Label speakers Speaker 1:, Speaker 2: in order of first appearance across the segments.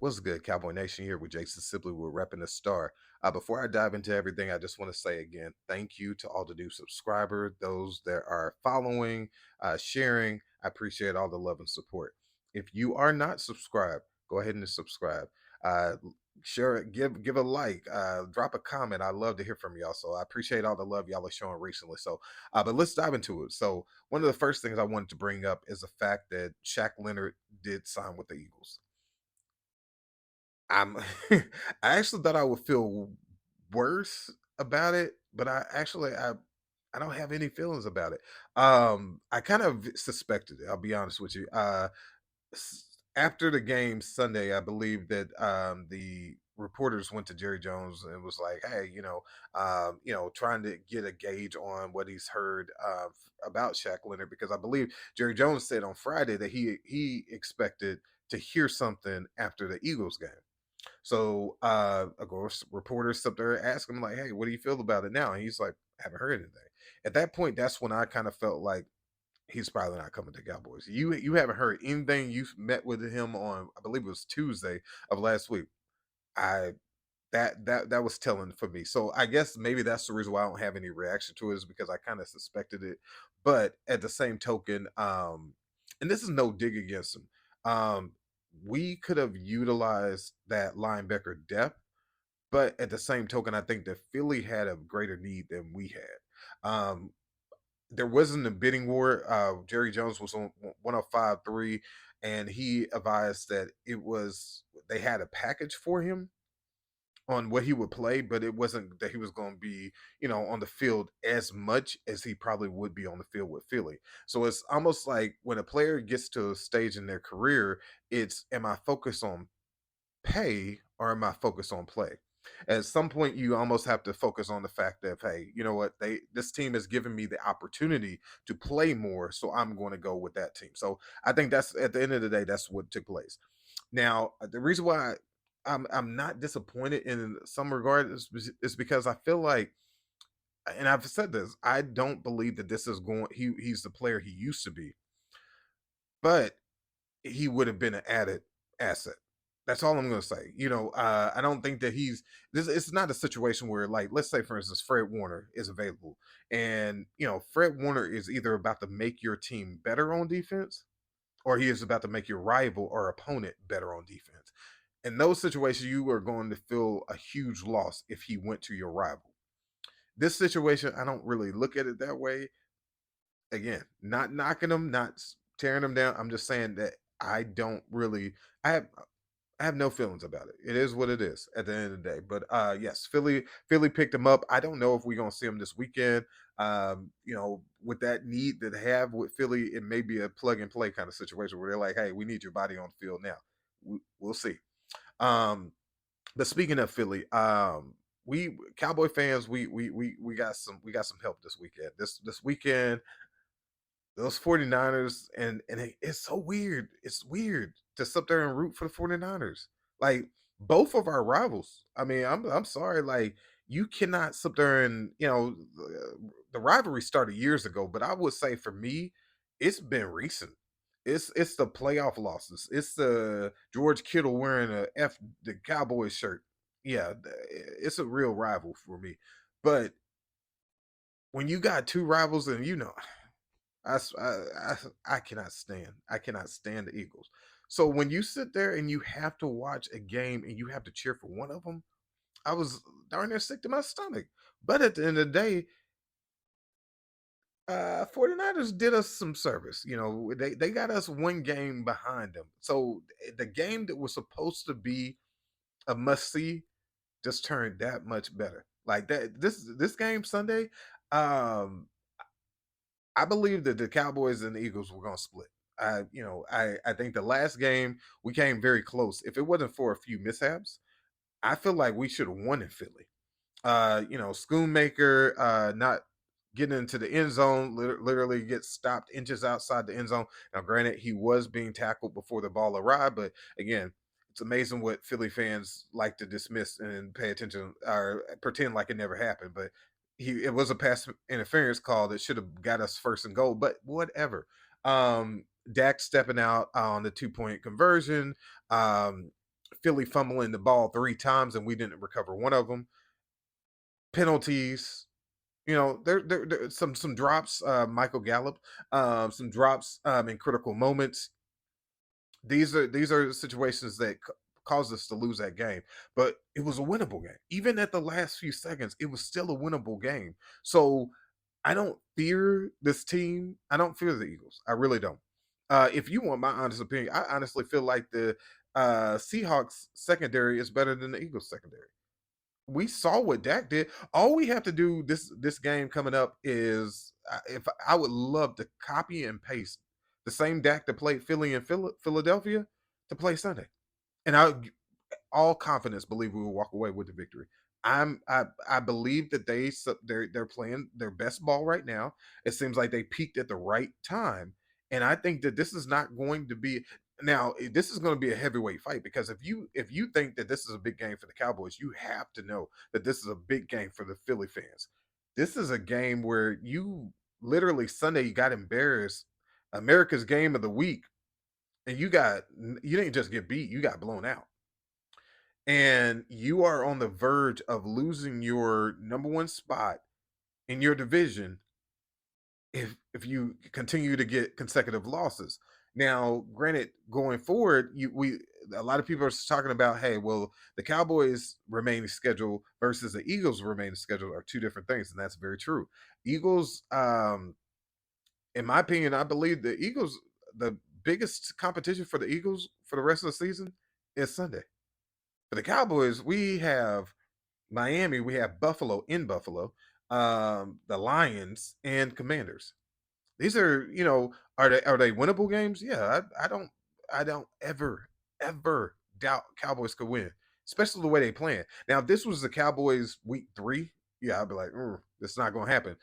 Speaker 1: What's good, Cowboy Nation? Here with Jason Sibley. We're repping the star. Before I dive into everything, I just want to say again, thank you to all the new subscribers, those that are following, sharing. I appreciate all the love and support. If you are not subscribed, go ahead and subscribe. Uh, Share it, give a like, drop a comment. I love to hear from y'all. So I appreciate all the love y'all are showing recently. But let's dive into it. So one of the first things I wanted to bring up is the fact that Shaq Leonard did sign with the Eagles. I'm I actually thought I would feel worse about it, but I don't have any feelings about it. I kind of suspected it, I'll be honest with you. After the game Sunday, I believe that the reporters went to Jerry Jones and was like, "Hey, trying to get a gauge on what he's heard about Shaq Leonard," because I believe Jerry Jones said on Friday that he expected to hear something after the Eagles game. So, of course, reporters up there ask him like, "Hey, what do you feel about it now?" And he's like, "Haven't heard anything." At that point, that's when I kind of felt like he's probably not coming to Cowboys. You haven't heard anything. You've met with him on, I believe it was Tuesday of last week. I that was telling for me. So I guess maybe that's the reason why I don't have any reaction to it is because I kind of suspected it. But at the same token, and this is no dig against him. We could have utilized that linebacker depth, but at the same token, I think that Philly had a greater need than we had. There wasn't a bidding war. Jerry Jones was on 105.3, and he advised that it was they had a package for him on what he would play, but it wasn't that he was going to be, on the field as much as he probably would be on the field with Philly. So it's almost like when a player gets to a stage in their career, it's am I focused on pay or am I focused on play? At some point, you almost have to focus on the fact that, hey, you know what, this team has given me the opportunity to play more, so I'm going to go with that team. So I think that's at the end of the day, that's what took place. Now, the reason why I'm not disappointed in some regard is because I feel like, and I've said this, I don't believe that this is going. He's the player he used to be, but he would have been an added asset. That's all I'm going to say. I don't think that he's this. It's not a situation where, like, let's say, for instance, Fred Warner is available, and Fred Warner is either about to make your team better on defense, or he is about to make your rival or opponent better on defense. In those situations, you are going to feel a huge loss if he went to your rival. This situation, I don't really look at it that way. Again, not knocking him, not tearing him down. I'm just saying that I don't really. I have I have no feelings about it. It is what it is at the end of the day. But yes, Philly picked him up. I don't know if we're gonna see him this weekend. With that need that they have with Philly, it may be a plug and play kind of situation where they're like, "Hey, we need your body on the field now." We'll see. Um, but speaking of Philly, we Cowboy fans, we got some help this weekend. This weekend, those 49ers, and it's so weird. It's weird to sit there and root for the 49ers. Like both of our rivals. I mean, I'm sorry, like you cannot sit there and the rivalry started years ago, but I would say for me, it's been recent. It's the playoff losses. It's the George Kittle wearing the Cowboys shirt. Yeah, it's a real rival for me. But when you got two rivals and I cannot stand the Eagles. So when you sit there and you have to watch a game and you have to cheer for one of them, I was darn near sick to my stomach. But at the end of the day, 49ers did us some service. They got us one game behind them. So the game that was supposed to be a must see just turned that much better. Like that this game Sunday, um I believe that the Cowboys and the Eagles were going to split. I think the last game we came very close. If it wasn't for a few mishaps, I feel like we should have won in Philly. Schoonmaker not getting into the end zone, literally gets stopped inches outside the end zone. Now, granted, he was being tackled before the ball arrived, but again, it's amazing what Philly fans like to dismiss and pay attention or pretend like it never happened. But it was a pass interference call that should have got us first and goal, but whatever. Dak stepping out on the 2-point conversion. Um, Philly fumbling the ball 3 times and we didn't recover one of them. Penalties, there some drops. Michael Gallup, some drops in critical moments. These are situations that caused us to lose that game, but it was a winnable game. Even at the last few seconds, it was still a winnable game. So I don't fear this team. I don't fear the Eagles. I really don't. If you want my honest opinion, I honestly feel like the Seahawks secondary is better than the Eagles secondary. We saw what Dak did. All we have to do this game coming up is if I would love to copy and paste the same Dak that played Philly and Philadelphia to play Sunday, and all confidence believe we will walk away with the victory. I believe that they're playing their best ball right now. It seems like they peaked at the right time, and I think that this is not going to be now. This is going to be a heavyweight fight because if you think that this is a big game for the Cowboys, you have to know that this is a big game for the Philly fans. This is a game where you literally Sunday you got embarrassed, America's game of the week, and you didn't just get beat, you got blown out, and you are on the verge of losing your number one spot in your division if you continue to get consecutive losses. Now, granted, going forward, you we a lot of people are talking about, hey, well, the Cowboys remaining schedule versus the Eagles remaining schedule are two different things, and that's very true. Eagles, in my opinion, I believe the biggest competition for the Eagles for the rest of the season is Sunday. For the Cowboys, we have Miami, we have Buffalo in Buffalo, the Lions and Commanders. These are, are they winnable games? Yeah, I don't ever doubt Cowboys could win, especially the way they playing. Now, if this was the Cowboys week 3, yeah, I'd be like, it's not gonna happen.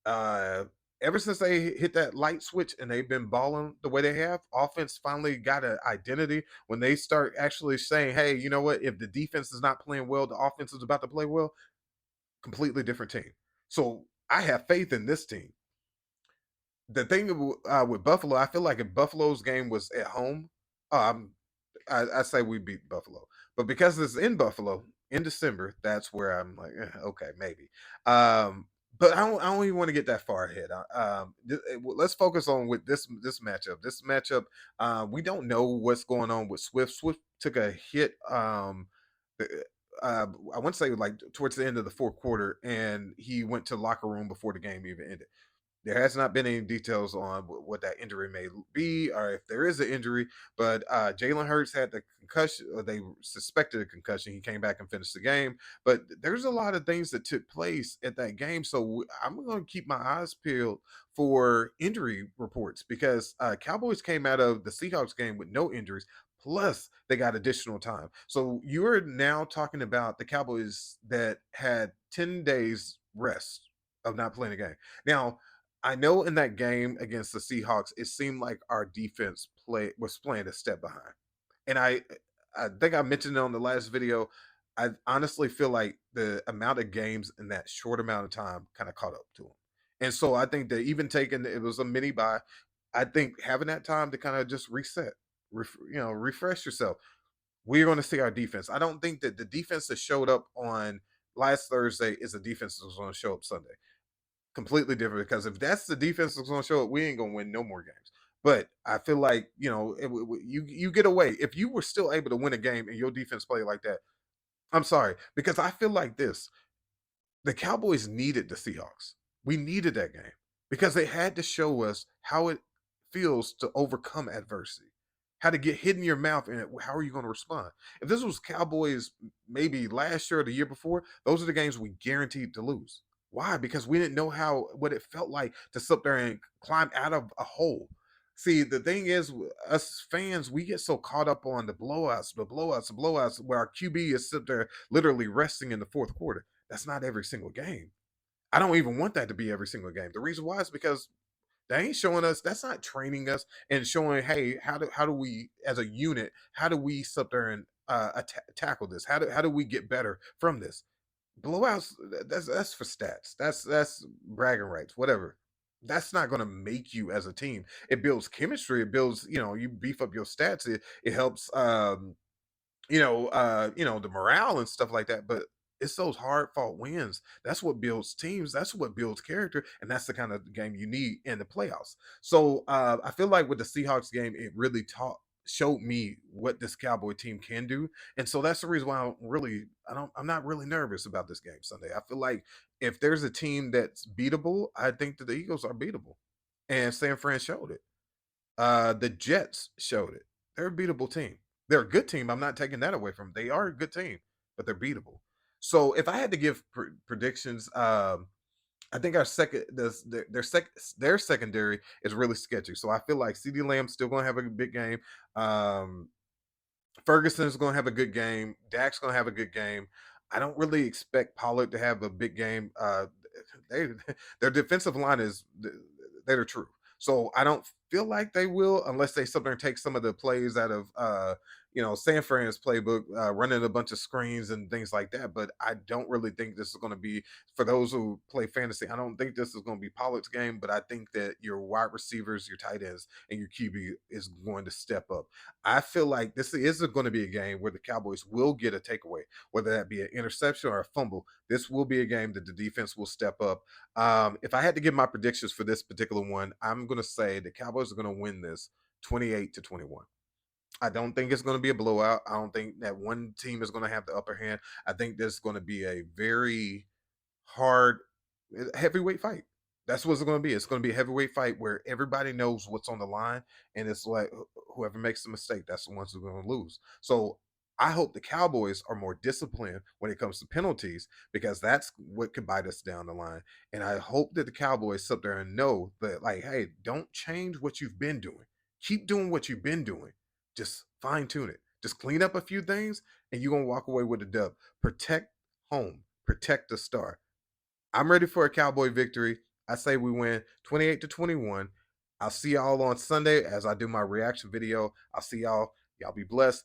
Speaker 1: Uh Ever since they hit that light switch and they've been balling the way they have, offense finally got an identity when they start actually saying, hey, you know what? If the defense is not playing well, the offense is about to play well, completely different team. So I have faith in this team. The thing with Buffalo, I feel like if Buffalo's game was at home, um, I say we beat Buffalo. But because it's in Buffalo in December, that's where I'm like, okay, maybe. But I don't even want to get that far ahead. Let's focus on with this matchup. This matchup, we don't know what's going on with Swift. Swift took a hit. The- I want to say like towards the end of the fourth quarter, and he went to the locker room before the game even ended. There has not been any details on what that injury may be or if there is an injury, but Jalen Hurts had the concussion, or they suspected a concussion. He came back and finished the game. But there's a lot of things that took place at that game. So I'm going to keep my eyes peeled for injury reports because Cowboys came out of the Seahawks game with no injuries. Plus, they got additional time. So you're now talking about the Cowboys that had 10 days rest of not playing a game. Now, I know in that game against the Seahawks, it seemed like our defense was playing a step behind. And I think I mentioned it on the last video. I honestly feel like the amount of games in that short amount of time kind of caught up to them. And so I think that even taking it was a mini buy. I think having that time to kind of just reset, refresh yourself. We're going to see our defense. I don't think that the defense that showed up on last Thursday is the defense that's going to show up Sunday. Completely different because if that's the defense that's going to show up, we ain't going to win no more games. But I feel like you get away if you were still able to win a game and your defense played like that. I'm sorry because I feel like this: the Cowboys needed the Seahawks. We needed that game because they had to show us how it feels to overcome adversity, how to get hit in your mouth, and how are you going to respond. If this was Cowboys maybe last year or the year before, those are the games we guaranteed to lose. Why? Because we didn't know what it felt like to sit there and climb out of a hole. See, the thing is, us fans, we get so caught up on the blowouts, the blowouts, where our QB is sit there literally resting in the fourth quarter. That's not every single game. I don't even want that to be every single game. The reason why is because they ain't showing us. That's not training us and showing, hey, how do we as a unit? How do we sit there and tackle this? How do we get better from this? Blowouts. That's for stats. That's bragging rights. Whatever. That's not going to make you as a team. It builds chemistry. It builds. You beef up your stats. It helps. the morale and stuff like that, but it's those hard fought wins. That's what builds teams. That's what builds character, and that's the kind of game you need in the playoffs. So I feel like with the Seahawks game, it really taught showed me what this Cowboy team can do, and so that's the reason why I'm not really nervous about this game Sunday. I feel like if there's a team that's beatable, I think that the Eagles are beatable, and San Fran showed it. The Jets showed it. They're a beatable team. They're a good team. I'm not taking that away from them. They are a good team, but they're beatable. So if I had to give predictions, I think our second their secondary is really sketchy. So I feel like CD Lamb's still going to have a big game. Um, Ferguson's going to have a good game. Dak's going to have a good game. I don't really expect Pollard to have a big game. They their defensive line is they're true. So I don't feel like they will unless they sit there and take some of the plays out of San Fran's playbook, running a bunch of screens and things like that. But I don't really think this is going to be for those who play fantasy. I don't think this is going to be Pollard's game, but I think that your wide receivers, your tight ends, and your QB is going to step up. I feel like this is going to be a game where the Cowboys will get a takeaway, whether that be an interception or a fumble. This will be a game that the defense will step up. If I had to give my predictions for this particular one, I'm going to say the Cowboys are going to win this 28-21. I don't think it's going to be a blowout. I don't think that one team is going to have the upper hand. I think there's going to be a very hard heavyweight fight. That's what it's going to be. It's going to be a heavyweight fight where everybody knows what's on the line, and it's like whoever makes the mistake, that's the ones who are going to lose. So I hope the Cowboys are more disciplined when it comes to penalties because that's what could bite us down the line. And I hope that the Cowboys sit there and know that, like, hey, don't change what you've been doing. Keep doing what you've been doing. Just fine tune it. Just clean up a few things, and you're gonna walk away with a dub. Protect home. Protect the star. I'm ready for a Cowboy victory. I say we win 28-21. I'll see y'all on Sunday as I do my reaction video. I'll see y'all. Y'all be blessed.